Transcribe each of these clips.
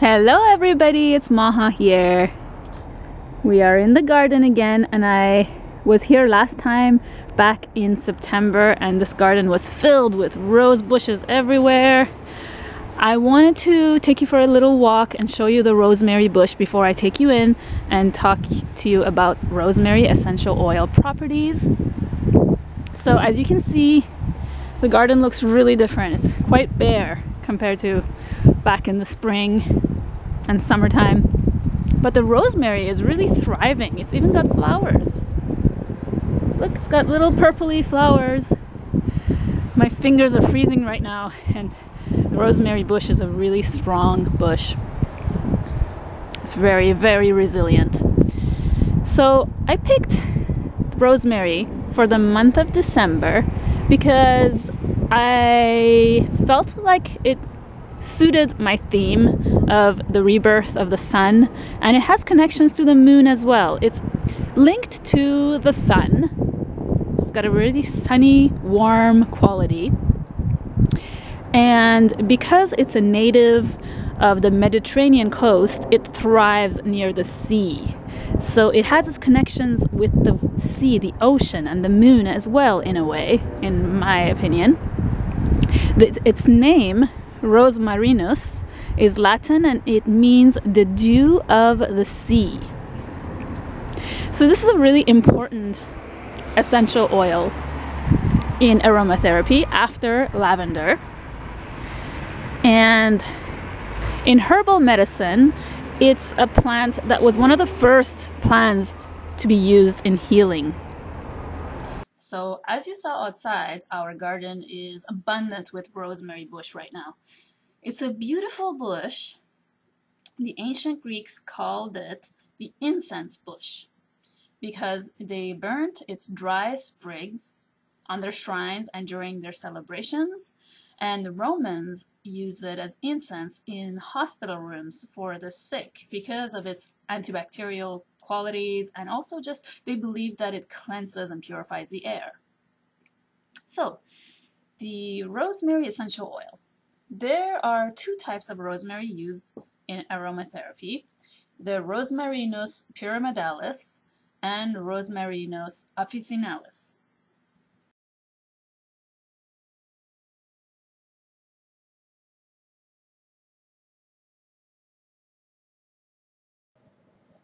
Hello everybody, it's Maha here. We are in the garden again, and I was here last time back in September, and this garden was filled with rose bushes everywhere. I wanted to take you for a little walk and show you the rosemary bush before I take you in and talk to you about rosemary essential oil properties. So as you can see, the garden looks really different. It's quite bare compared to back in the spring and summertime, but the rosemary is really thriving. It's even got flowers. Look, it's got little purpley flowers. My fingers are freezing right now, and the rosemary bush is a really strong bush. It's very, very resilient. So I picked rosemary for the month of December because I felt like it suited my theme of the rebirth of the sun, and it has connections to the moon as well. It's linked to the sun. It's got a really sunny, warm quality, and because it's a native of the Mediterranean coast, it thrives near the sea. So it has its connections with the sea, the ocean, and the moon as well, in a way, in my opinion. Its name, Rosmarinus, is Latin, and it means the dew of the sea. So this is a really important essential oil in aromatherapy after lavender. And in herbal medicine, it's a plant that was one of the first plants to be used in healing. So as you saw outside, our garden is abundant with rosemary bush right now. It's a beautiful bush. The ancient Greeks called it the incense bush because they burnt its dry sprigs on their shrines and during their celebrations. And the Romans used it as incense in hospital rooms for the sick because of its antibacterial qualities, and also just they believe that it cleanses and purifies the air. So, the rosemary essential oil. There are two types of rosemary used in aromatherapy: the Rosmarinus pyramidalis and Rosmarinus officinalis.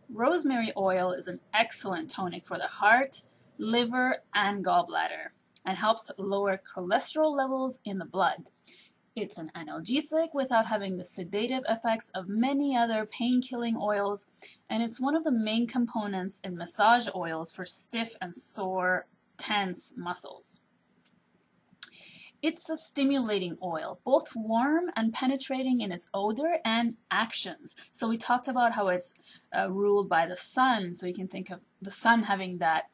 Rosemary oil is an excellent tonic for the heart, liver, and gallbladder, and helps lower cholesterol levels in the blood. It's an analgesic without having the sedative effects of many other pain-killing oils, and it's one of the main components in massage oils for stiff and sore, tense muscles. It's a stimulating oil, both warm and penetrating in its odor and actions. So we talked about how it's ruled by the sun, so you can think of the sun having that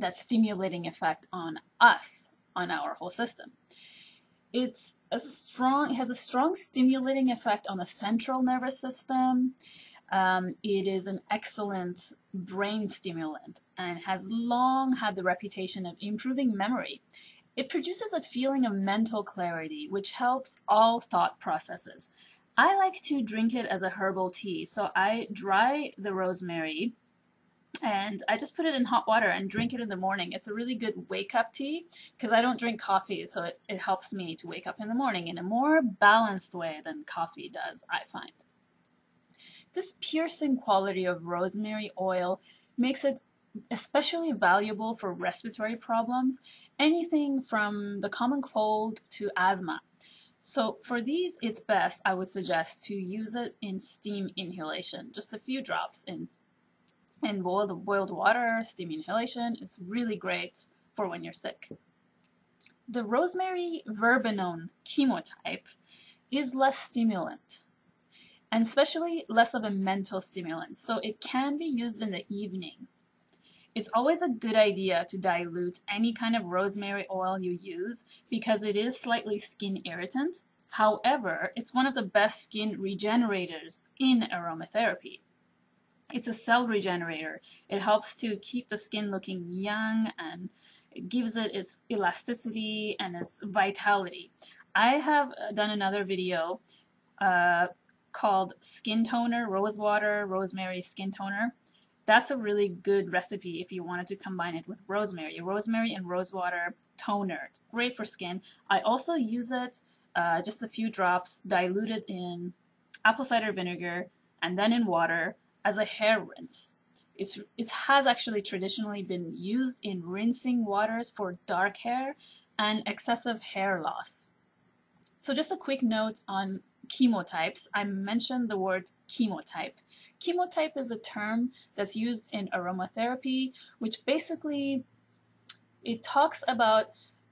stimulating effect on us, on our whole system. It has a strong stimulating effect on the central nervous system. It is an excellent brain stimulant and has long had the reputation of improving memory. It produces a feeling of mental clarity, which helps all thought processes. I like to drink it as a herbal tea, so I dry the rosemary and I just put it in hot water and drink it in the morning. It's a really good wake-up tea because I don't drink coffee, so it helps me to wake up in the morning in a more balanced way than coffee does, I find. This piercing quality of rosemary oil makes it especially valuable for respiratory problems, anything from the common cold to asthma. So for these, it's best, I would suggest, to use it in steam inhalation, just a few drops in boiled water. Steam inhalation is really great for when you're sick. The rosemary verbenone chemotype is less stimulant, and especially less of a mental stimulant, so it can be used in the evening. It's always a good idea to dilute any kind of rosemary oil you use because it is slightly skin irritant. However, it's one of the best skin regenerators in aromatherapy. It's a cell regenerator. It helps to keep the skin looking young, and it gives it its elasticity and its vitality. I have done another video called skin toner, rose water, rosemary skin toner. That's a really good recipe if you wanted to combine it with rosemary. Rosemary and rose water toner. It's great for skin. I also use it just a few drops diluted in apple cider vinegar and then in water as a hair rinse. It has actually traditionally been used in rinsing waters for dark hair and excessive hair loss. So just a quick note on chemotypes. I mentioned the word chemotype. Chemotype is a term that's used in aromatherapy, which basically it talks about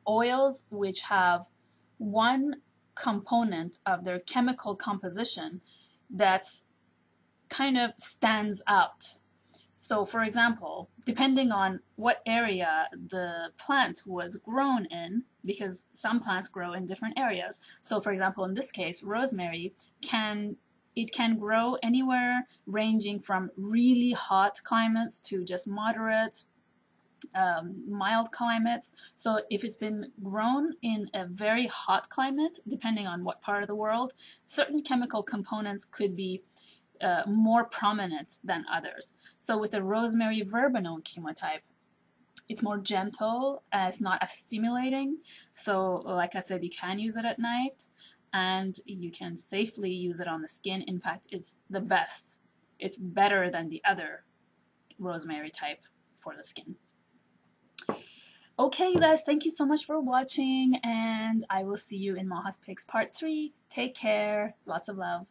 oils which have one component of their chemical composition that's kind of stands out. So for example, depending on what area the plant was grown in, because some plants grow in different areas. So for example, in this case, rosemary can grow anywhere ranging from really hot climates to just moderate, mild climates. So if it's been grown in a very hot climate, depending on what part of the world, certain chemical components could be more prominent than others. So with the rosemary verbenone chemotype, it's more gentle, it's not as stimulating. So like I said, you can use it at night and you can safely use it on the skin. In fact, it's the best. It's better than the other rosemary type for the skin. Okay, you guys, thank you so much for watching, and I will see you in Maha's Picks Part 3. Take care. Lots of love.